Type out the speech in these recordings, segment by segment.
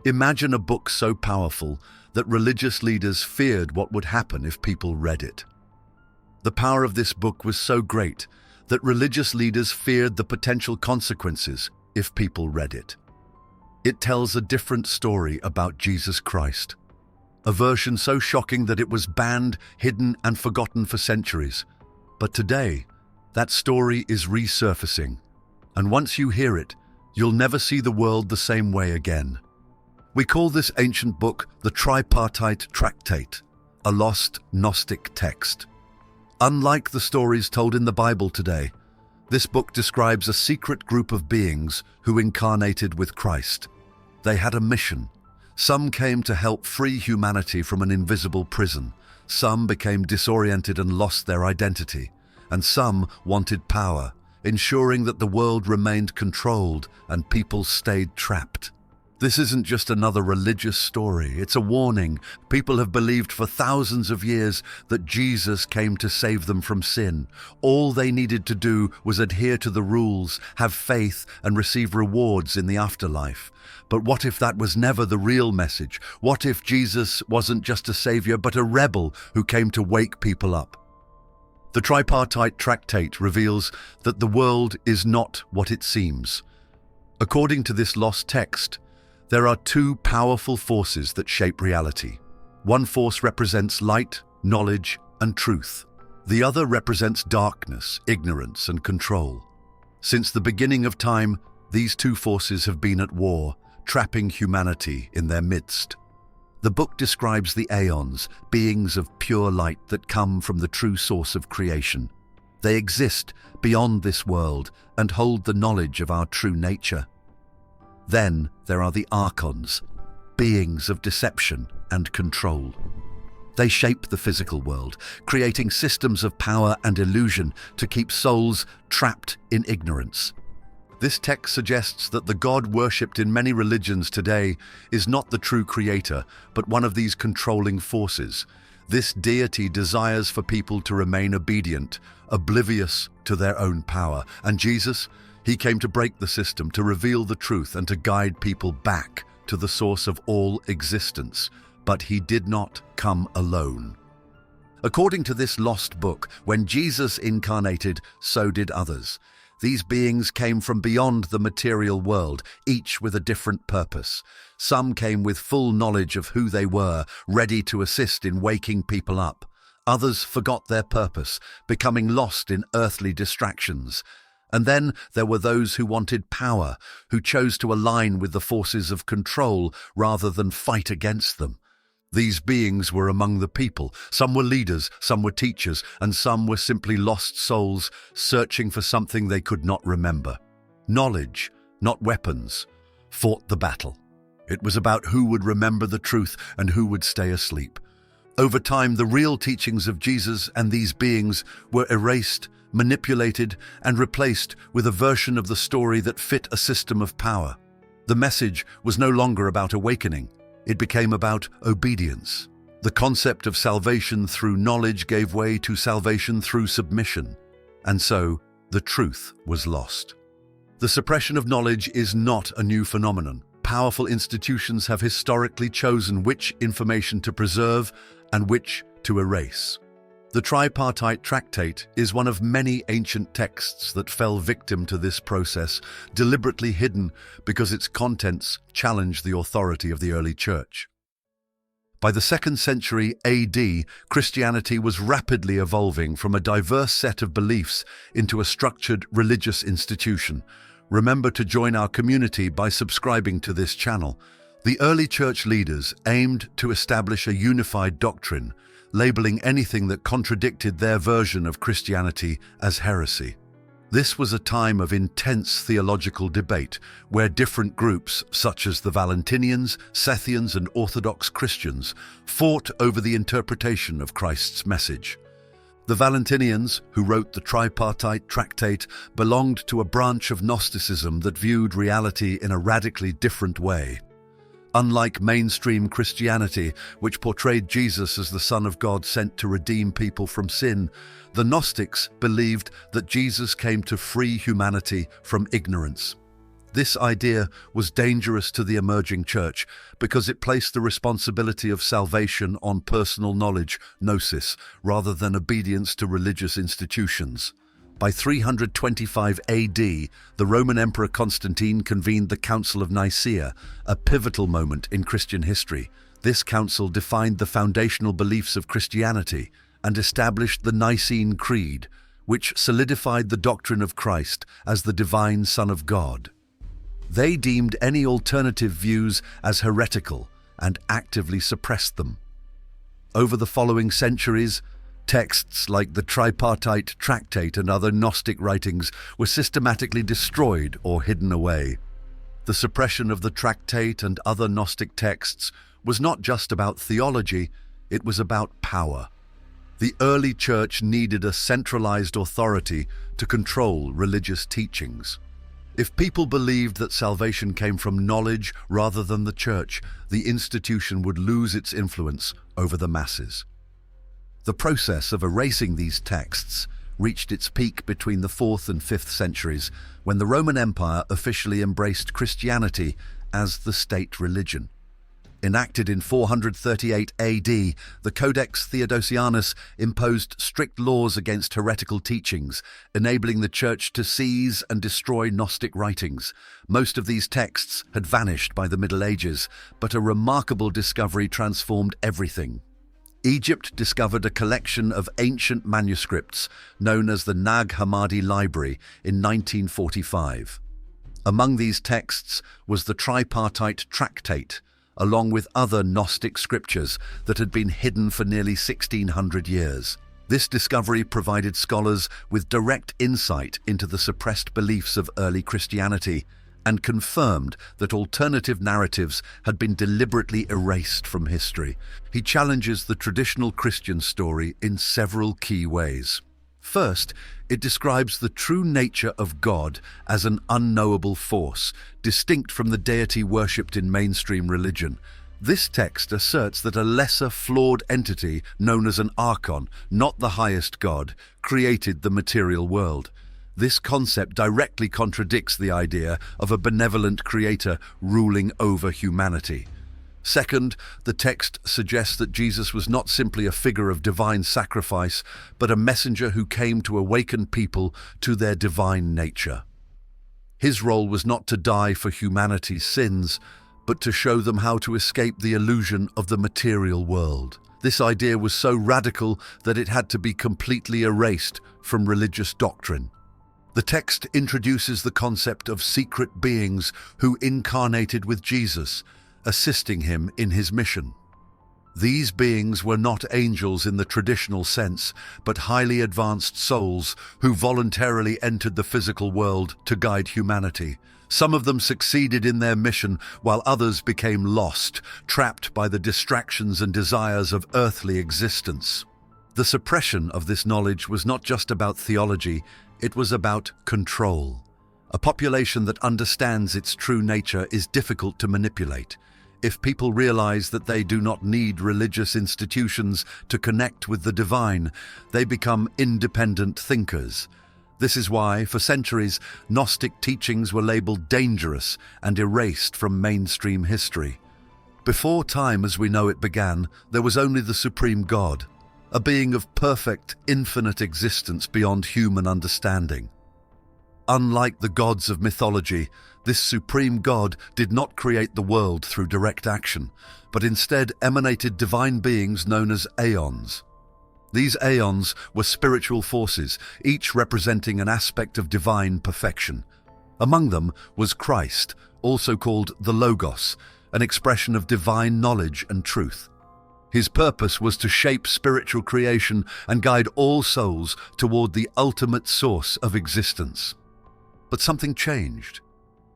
Imagine a book so powerful that religious leaders feared what would happen if people read it. The power of this book was so great that religious leaders feared the potential consequences if people read it. It tells a different story about Jesus Christ, a version so shocking that it was banned, hidden, and forgotten for centuries. But today, that story is resurfacing, and once you hear it, you'll never see the world the same way again. We call this ancient book the Tripartite Tractate, a lost Gnostic text. Unlike the stories told in the Bible today, this book describes a secret group of beings who incarnated with Christ. They had a mission. Some came to help free humanity from an invisible prison. Some became disoriented and lost their identity. And some wanted power, ensuring that the world remained controlled and people stayed trapped. This isn't just another religious story, it's a warning. People have believed for thousands of years that Jesus came to save them from sin. All they needed to do was adhere to the rules, have faith, and receive rewards in the afterlife. But what if that was never the real message? What if Jesus wasn't just a savior, but a rebel who came to wake people up? The Tripartite Tractate reveals that the world is not what it seems. According to this lost text, there are two powerful forces that shape reality. One force represents light, knowledge, and truth. The other represents darkness, ignorance, and control. Since the beginning of time, these two forces have been at war, trapping humanity in their midst. The book describes the aeons, beings of pure light that come from the true source of creation. They exist beyond this world and hold the knowledge of our true nature. Then there are the archons, beings of deception and control. They shape the physical world, creating systems of power and illusion to keep souls trapped in ignorance. This text suggests that the God worshipped in many religions today is not the true creator, but one of these controlling forces. This deity desires for people to remain obedient, oblivious to their own power. And Jesus, he came to break the system, to reveal the truth, and to guide people back to the source of all existence. But he did not come alone. According to this lost book, when Jesus incarnated, so did others. These beings came from beyond the material world, each with a different purpose. Some came with full knowledge of who they were, ready to assist in waking people up. Others forgot their purpose, becoming lost in earthly distractions. And then there were those who wanted power, who chose to align with the forces of control rather than fight against them. These beings were among the people. Some were leaders, some were teachers, and some were simply lost souls searching for something they could not remember. Knowledge, not weapons, fought the battle. It was about who would remember the truth and who would stay asleep. Over time, the real teachings of Jesus and these beings were erased, manipulated, and replaced with a version of the story that fit a system of power. The message was no longer about awakening. It became about obedience. The concept of salvation through knowledge gave way to salvation through submission. And so, the truth was lost. The suppression of knowledge is not a new phenomenon. Powerful institutions have historically chosen which information to preserve and which to erase. The Tripartite Tractate is one of many ancient texts that fell victim to this process, deliberately hidden because its contents challenged the authority of the early church. By the 2nd century AD, Christianity was rapidly evolving from a diverse set of beliefs into a structured religious institution. Remember to join our community by subscribing to this channel. The early church leaders aimed to establish a unified doctrine, labeling anything that contradicted their version of Christianity as heresy. This was a time of intense theological debate, where different groups, such as the Valentinians, Sethians, and Orthodox Christians, fought over the interpretation of Christ's message. The Valentinians, who wrote the Tripartite Tractate, belonged to a branch of Gnosticism that viewed reality in a radically different way. Unlike mainstream Christianity, which portrayed Jesus as the Son of God sent to redeem people from sin, the Gnostics believed that Jesus came to free humanity from ignorance. This idea was dangerous to the emerging church because it placed the responsibility of salvation on personal knowledge, gnosis, rather than obedience to religious institutions. By 325 AD, the Roman Emperor Constantine convened the Council of Nicaea, a pivotal moment in Christian history. This council defined the foundational beliefs of Christianity and established the Nicene Creed, which solidified the doctrine of Christ as the divine Son of God. They deemed any alternative views as heretical and actively suppressed them. Over the following centuries, texts like the Tripartite Tractate and other Gnostic writings were systematically destroyed or hidden away. The suppression of the Tractate and other Gnostic texts was not just about theology, it was about power. The early church needed a centralized authority to control religious teachings. If people believed that salvation came from knowledge rather than the church, the institution would lose its influence over the masses. The process of erasing these texts reached its peak between the 4th and 5th centuries, when the Roman Empire officially embraced Christianity as the state religion. Enacted in 438 AD, the Codex Theodosianus imposed strict laws against heretical teachings, enabling the Church to seize and destroy Gnostic writings. Most of these texts had vanished by the Middle Ages, but a remarkable discovery transformed everything. Egypt discovered a collection of ancient manuscripts known as the Nag Hammadi Library in 1945. Among these texts was the Tripartite Tractate, along with other Gnostic scriptures that had been hidden for nearly 1600 years. This discovery provided scholars with direct insight into the suppressed beliefs of early Christianity and confirmed that alternative narratives had been deliberately erased from history. He challenges the traditional Christian story in several key ways. First, it describes the true nature of God as an unknowable force, distinct from the deity worshipped in mainstream religion. This text asserts that a lesser, flawed entity known as an archon, not the highest God, created the material world. This concept directly contradicts the idea of a benevolent creator ruling over humanity. Second, the text suggests that Jesus was not simply a figure of divine sacrifice, but a messenger who came to awaken people to their divine nature. His role was not to die for humanity's sins, but to show them how to escape the illusion of the material world. This idea was so radical that it had to be completely erased from religious doctrine. The text introduces the concept of secret beings who incarnated with Jesus, assisting him in his mission. These beings were not angels in the traditional sense, but highly advanced souls who voluntarily entered the physical world to guide humanity. Some of them succeeded in their mission, while others became lost, trapped by the distractions and desires of earthly existence. The suppression of this knowledge was not just about theology, it was about control. A population that understands its true nature is difficult to manipulate. If people realize that they do not need religious institutions to connect with the divine, they become independent thinkers. This is why, for centuries, Gnostic teachings were labeled dangerous and erased from mainstream history. Before time as we know it began, there was only the Supreme God, a being of perfect, infinite existence beyond human understanding. Unlike the gods of mythology, this supreme God did not create the world through direct action, but instead emanated divine beings known as aeons. These aeons were spiritual forces, each representing an aspect of divine perfection. Among them was Christ, also called the Logos, an expression of divine knowledge and truth. His purpose was to shape spiritual creation and guide all souls toward the ultimate source of existence. But something changed.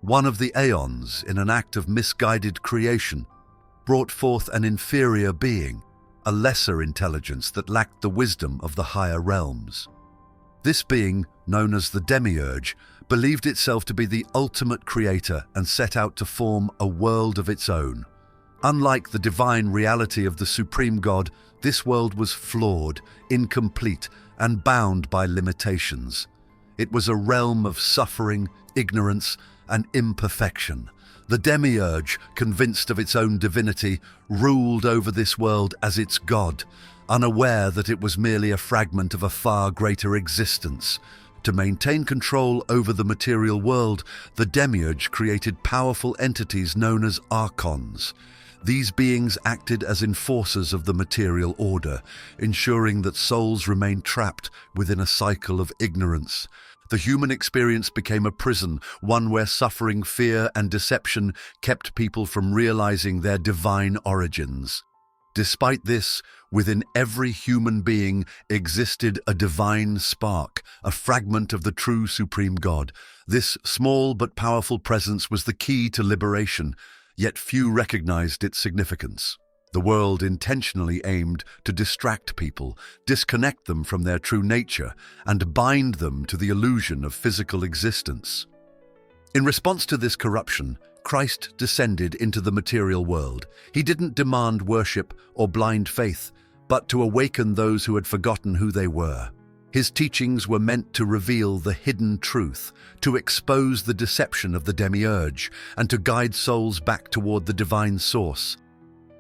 One of the aeons, in an act of misguided creation, brought forth an inferior being, a lesser intelligence that lacked the wisdom of the higher realms. This being, known as the demiurge, believed itself to be the ultimate creator and set out to form a world of its own. Unlike the divine reality of the supreme God, this world was flawed, incomplete, and bound by limitations. It was a realm of suffering, ignorance, and imperfection. The demiurge, convinced of its own divinity, ruled over this world as its god, unaware that it was merely a fragment of a far greater existence. To maintain control over the material world, the demiurge created powerful entities known as archons. These beings acted as enforcers of the material order, ensuring that souls remained trapped within a cycle of ignorance. The human experience became a prison, one where suffering, fear, and deception kept people from realizing their divine origins. Despite this, within every human being existed a divine spark, a fragment of the true supreme God. This small but powerful presence was the key to liberation, yet few recognized its significance. The world intentionally aimed to distract people, disconnect them from their true nature, and bind them to the illusion of physical existence. In response to this corruption, Christ descended into the material world. He didn't demand worship or blind faith, but to awaken those who had forgotten who they were. His teachings were meant to reveal the hidden truth, to expose the deception of the demiurge, and to guide souls back toward the divine source.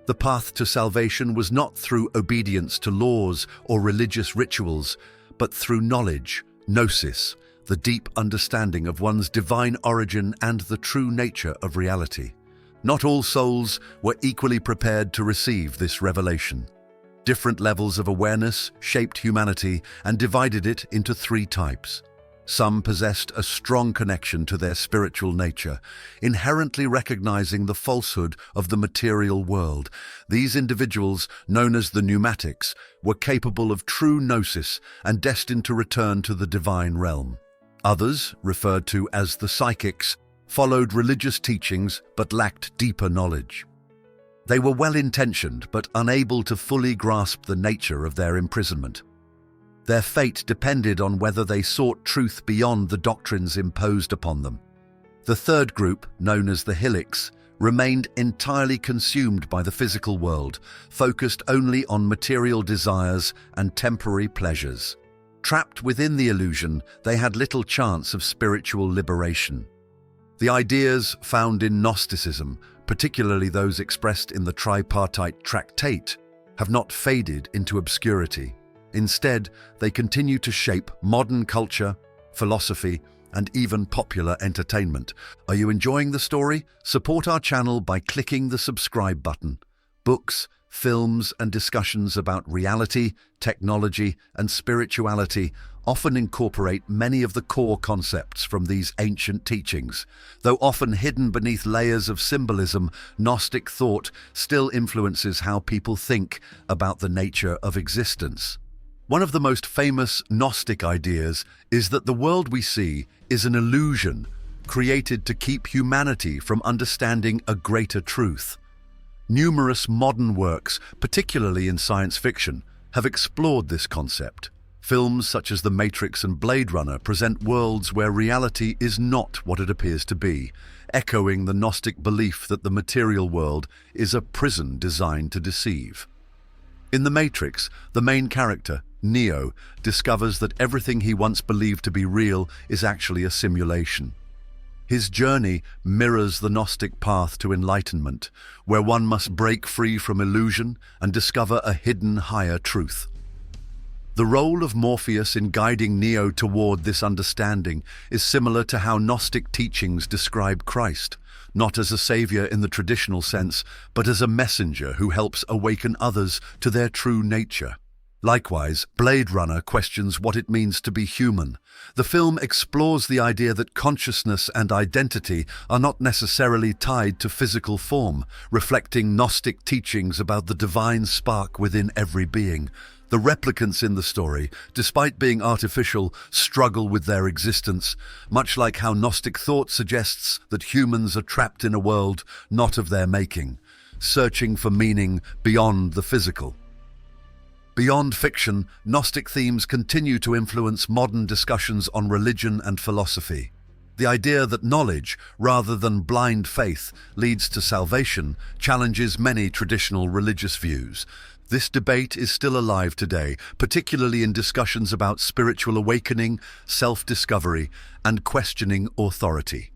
The path to salvation was not through obedience to laws or religious rituals, but through knowledge, gnosis, the deep understanding of one's divine origin and the true nature of reality. Not all souls were equally prepared to receive this revelation. Different levels of awareness shaped humanity and divided it into three types. Some possessed a strong connection to their spiritual nature, inherently recognizing the falsehood of the material world. These individuals, known as the pneumatics, were capable of true gnosis and destined to return to the divine realm. Others, referred to as the psychics, followed religious teachings but lacked deeper knowledge. They were well-intentioned but unable to fully grasp the nature of their imprisonment. Their fate depended on whether they sought truth beyond the doctrines imposed upon them. The third group, known as the helics, remained entirely consumed by the physical world, focused only on material desires and temporary pleasures. Trapped within the illusion, they had little chance of spiritual liberation. The ideas found in Gnosticism, particularly those expressed in the tripartite tractate, have not faded into obscurity. Instead, they continue to shape modern culture, philosophy, and even popular entertainment. Are you enjoying the story? Support our channel by clicking the subscribe button. Books, films, and discussions about reality, technology, and spirituality often incorporate many of the core concepts from these ancient teachings. Though often hidden beneath layers of symbolism, Gnostic thought still influences how people think about the nature of existence. One of the most famous Gnostic ideas is that the world we see is an illusion created to keep humanity from understanding a greater truth. Numerous modern works, particularly in science fiction, have explored this concept. Films such as The Matrix and Blade Runner present worlds where reality is not what it appears to be, echoing the Gnostic belief that the material world is a prison designed to deceive. In The Matrix, the main character, Neo, discovers that everything he once believed to be real is actually a simulation. His journey mirrors the Gnostic path to enlightenment, where one must break free from illusion and discover a hidden higher truth. The role of Morpheus in guiding Neo toward this understanding is similar to how Gnostic teachings describe Christ, not as a savior in the traditional sense, but as a messenger who helps awaken others to their true nature. Likewise, Blade Runner questions what it means to be human. The film explores the idea that consciousness and identity are not necessarily tied to physical form, reflecting Gnostic teachings about the divine spark within every being. The replicants in the story, despite being artificial, struggle with their existence, much like how Gnostic thought suggests that humans are trapped in a world not of their making, searching for meaning beyond the physical. Beyond fiction, Gnostic themes continue to influence modern discussions on religion and philosophy. The idea that knowledge, rather than blind faith, leads to salvation challenges many traditional religious views. This debate is still alive today, particularly in discussions about spiritual awakening, self-discovery, and questioning authority.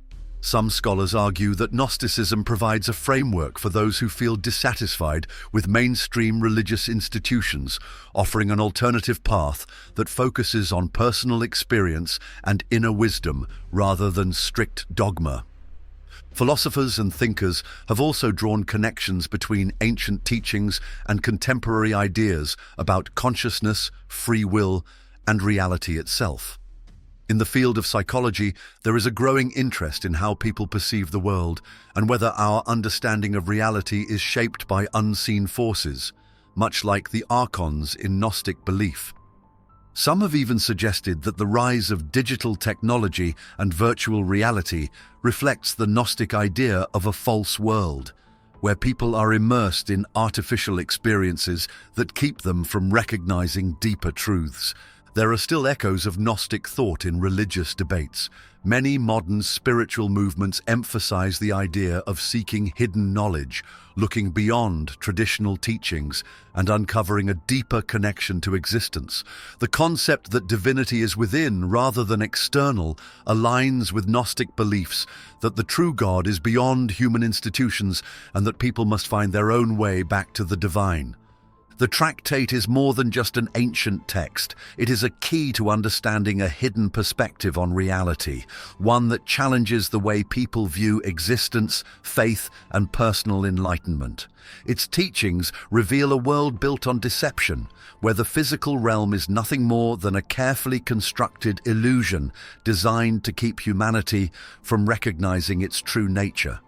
Some scholars argue that Gnosticism provides a framework for those who feel dissatisfied with mainstream religious institutions, offering an alternative path that focuses on personal experience and inner wisdom rather than strict dogma. Philosophers and thinkers have also drawn connections between ancient teachings and contemporary ideas about consciousness, free will, and reality itself. In the field of psychology, there is a growing interest in how people perceive the world and whether our understanding of reality is shaped by unseen forces, much like the archons in Gnostic belief. Some have even suggested that the rise of digital technology and virtual reality reflects the Gnostic idea of a false world, where people are immersed in artificial experiences that keep them from recognizing deeper truths. There are still echoes of Gnostic thought in religious debates. Many modern spiritual movements emphasize the idea of seeking hidden knowledge, looking beyond traditional teachings, and uncovering a deeper connection to existence. The concept that divinity is within rather than external aligns with Gnostic beliefs that the true God is beyond human institutions and that people must find their own way back to the divine. The tractate is more than just an ancient text. It is a key to understanding a hidden perspective on reality, one that challenges the way people view existence, faith, and personal enlightenment. Its teachings reveal a world built on deception, where the physical realm is nothing more than a carefully constructed illusion designed to keep humanity from recognizing its true nature.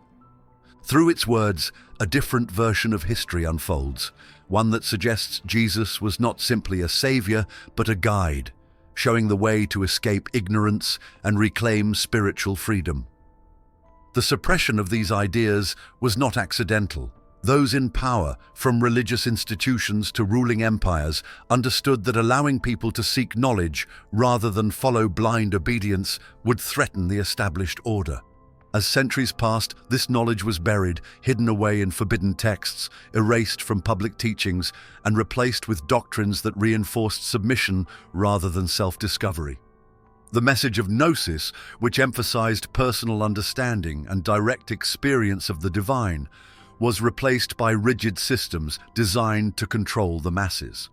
Through its words, a different version of history unfolds, one that suggests Jesus was not simply a savior, but a guide, showing the way to escape ignorance and reclaim spiritual freedom. The suppression of these ideas was not accidental. Those in power, from religious institutions to ruling empires, understood that allowing people to seek knowledge rather than follow blind obedience would threaten the established order. As centuries passed, this knowledge was buried, hidden away in forbidden texts, erased from public teachings, and replaced with doctrines that reinforced submission rather than self-discovery. The message of Gnosis, which emphasized personal understanding and direct experience of the divine, was replaced by rigid systems designed to control the masses.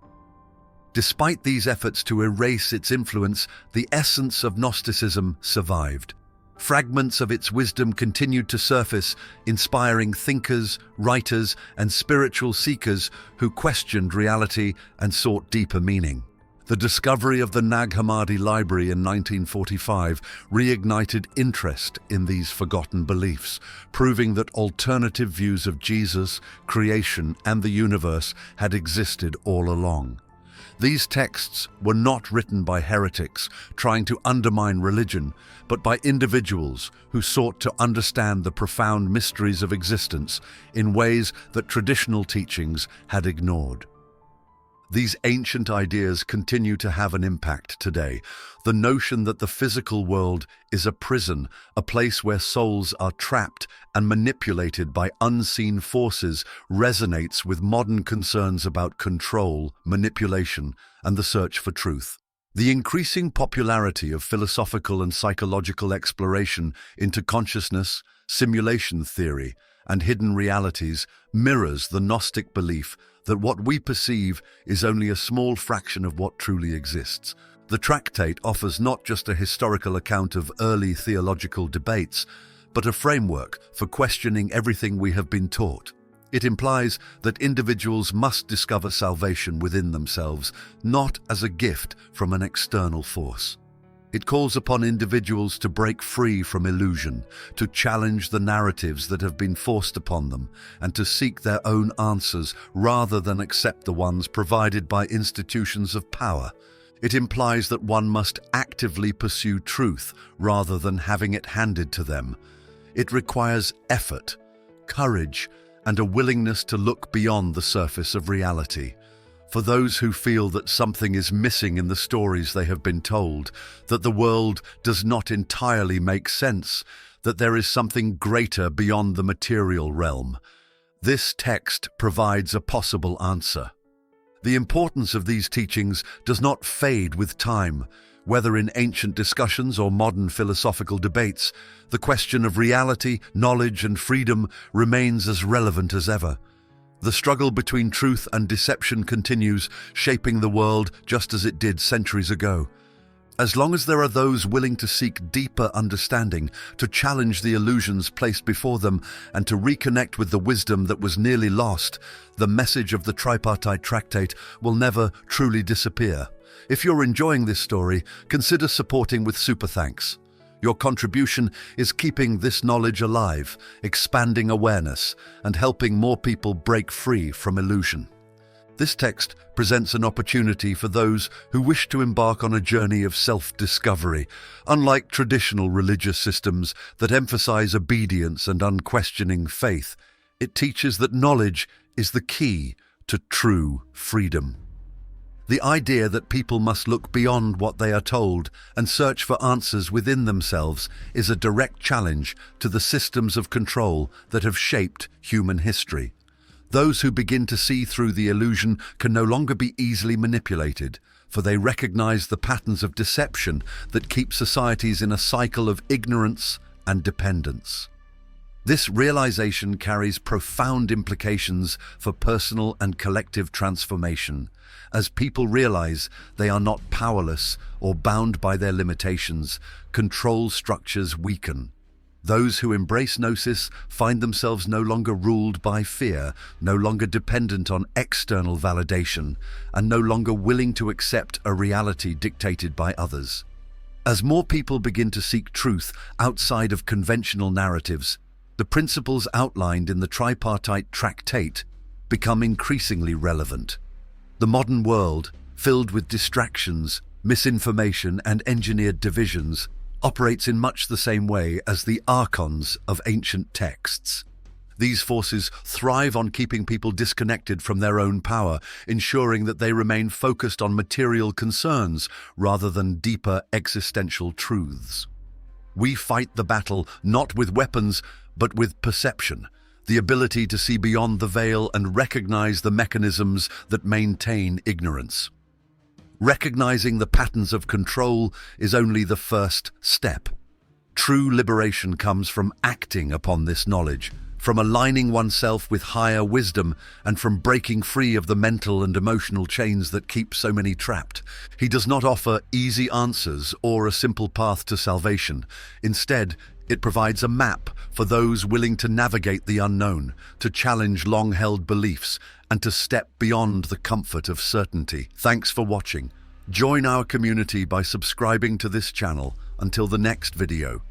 Despite these efforts to erase its influence, the essence of Gnosticism survived. Fragments of its wisdom continued to surface, inspiring thinkers, writers, and spiritual seekers who questioned reality and sought deeper meaning. The discovery of the Nag Hammadi Library in 1945 reignited interest in these forgotten beliefs, proving that alternative views of Jesus, creation, and the universe had existed all along. These texts were not written by heretics trying to undermine religion, but by individuals who sought to understand the profound mysteries of existence in ways that traditional teachings had ignored. These ancient ideas continue to have an impact today. The notion that the physical world is a prison, a place where souls are trapped and manipulated by unseen forces, resonates with modern concerns about control, manipulation, and the search for truth. The increasing popularity of philosophical and psychological exploration into consciousness, simulation theory, and hidden realities mirrors the Gnostic belief that what we perceive is only a small fraction of what truly exists. The tractate offers not just a historical account of early theological debates, but a framework for questioning everything we have been taught. It implies that individuals must discover salvation within themselves, not as a gift from an external force. It calls upon individuals to break free from illusion, to challenge the narratives that have been forced upon them, and to seek their own answers rather than accept the ones provided by institutions of power. It implies that one must actively pursue truth rather than having it handed to them. It requires effort, courage, and a willingness to look beyond the surface of reality. For those who feel that something is missing in the stories they have been told, that the world does not entirely make sense, that there is something greater beyond the material realm, this text provides a possible answer. The importance of these teachings does not fade with time. Whether in ancient discussions or modern philosophical debates, the question of reality, knowledge, and freedom remains as relevant as ever. The struggle between truth and deception continues, shaping the world just as it did centuries ago. As long as there are those willing to seek deeper understanding, to challenge the illusions placed before them, and to reconnect with the wisdom that was nearly lost, the message of the tripartite tractate will never truly disappear. If you're enjoying this story, consider supporting with super thanks. Your contribution is keeping this knowledge alive, expanding awareness, and helping more people break free from illusion. This text presents an opportunity for those who wish to embark on a journey of self-discovery. Unlike traditional religious systems that emphasize obedience and unquestioning faith, it teaches that knowledge is the key to true freedom. The idea that people must look beyond what they are told and search for answers within themselves is a direct challenge to the systems of control that have shaped human history. Those who begin to see through the illusion can no longer be easily manipulated, for they recognize the patterns of deception that keep societies in a cycle of ignorance and dependence. This realization carries profound implications for personal and collective transformation, as people realize they are not powerless or bound by their limitations. Control structures weaken. Those who embrace gnosis find themselves no longer ruled by fear, no longer dependent on external validation, and no longer willing to accept a reality dictated by others. As more people begin to seek truth outside of conventional narratives, the principles outlined in the tripartite tractate become increasingly relevant. The modern world, filled with distractions, misinformation, and engineered divisions, operates in much the same way as the archons of ancient texts. These forces thrive on keeping people disconnected from their own power, ensuring that they remain focused on material concerns rather than deeper existential truths. We fight the battle not with weapons, but with perception, the ability to see beyond the veil and recognize the mechanisms that maintain ignorance. Recognizing the patterns of control is only the first step. True liberation comes from acting upon this knowledge, from aligning oneself with higher wisdom, and from breaking free of the mental and emotional chains that keep so many trapped. He does not offer easy answers or a simple path to salvation. Instead, it provides a map for those willing to navigate the unknown, to challenge long-held beliefs, and to step beyond the comfort of certainty. Thanks for watching. Join our community by subscribing to this channel. Until the next video.